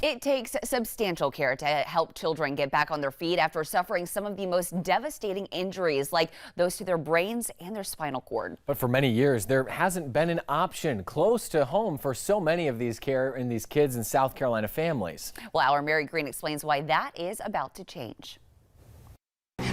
It takes substantial care to help children get back on their feet after suffering some of the most devastating injuries, like those to their brains and their spinal cord. But for many years, there hasn't been an option close to home for so many of these kids in South Carolina families. Well, our Mary Green explains why that is about to change.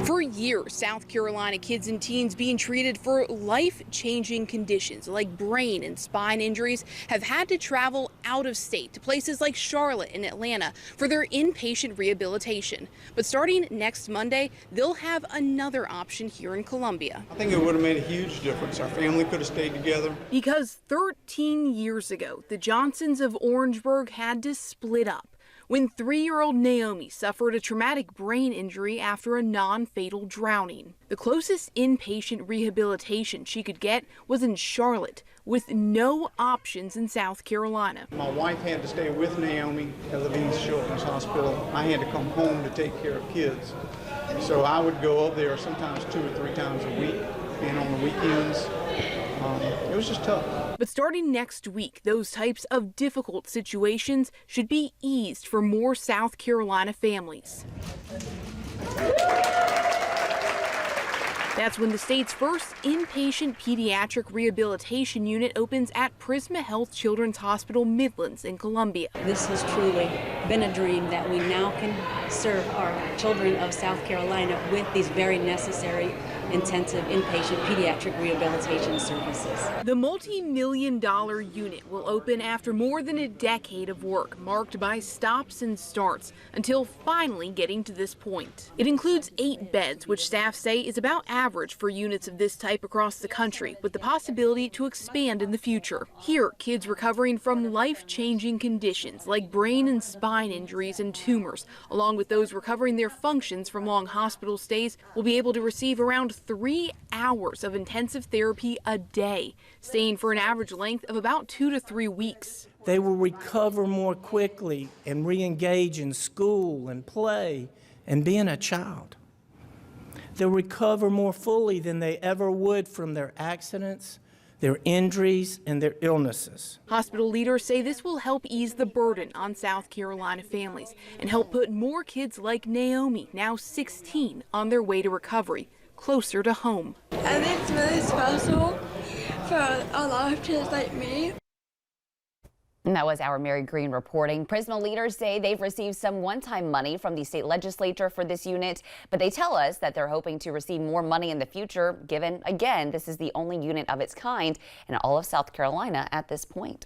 For years, South Carolina kids and teens being treated for life-changing conditions like brain and spine injuries have had to travel out of state to places like Charlotte and Atlanta for their inpatient rehabilitation. But starting next Monday, they'll have another option here in Columbia. I think it would have made a huge difference. Our family could have stayed together. Because 13 years ago, the Johnsons of Orangeburg had to split up when 3-year-old Naomi suffered a traumatic brain injury after a non-fatal drowning. The closest inpatient rehabilitation she could get was in Charlotte, with no options in South Carolina. My wife had to stay with Naomi at Levine's Children's Hospital. I had to come home to take care of kids. So I would go up there sometimes 2 or 3 times a week, and on the weekends. It was just tough. But starting next week, those types of difficult situations should be eased for more South Carolina families. That's when the state's first inpatient pediatric rehabilitation unit opens at Prisma Health Children's Hospital Midlands in Columbia. This has truly been a dream that we now can serve our children of South Carolina with these very necessary intensive inpatient pediatric rehabilitation services. The multi-million-dollar unit will open after more than a decade of work marked by stops and starts until finally getting to this point. It includes 8 beds, which staff say is about average for units of this type across the country, with the possibility to expand in the future. Here, kids recovering from life-changing conditions like brain and spine injuries and tumors, along with those recovering their functions from long hospital stays, will be able to receive around 3 hours of intensive therapy a day, staying for an average length of about 2 to 3 weeks. They will recover more quickly and re-engage in school and play and being a child. They'll recover more fully than they ever would from their accidents, their injuries, and their illnesses. Hospital leaders say this will help ease the burden on South Carolina families and help put more kids like Naomi, now 16, on their way to recovery, closer to home. I think it's really special for a lot of kids like me. And that was our Mary Green reporting. Prisma leaders say they've received some one-time money from the state legislature for this unit, but they tell us that they're hoping to receive more money in the future, given, again, this is the only unit of its kind in all of South Carolina at this point.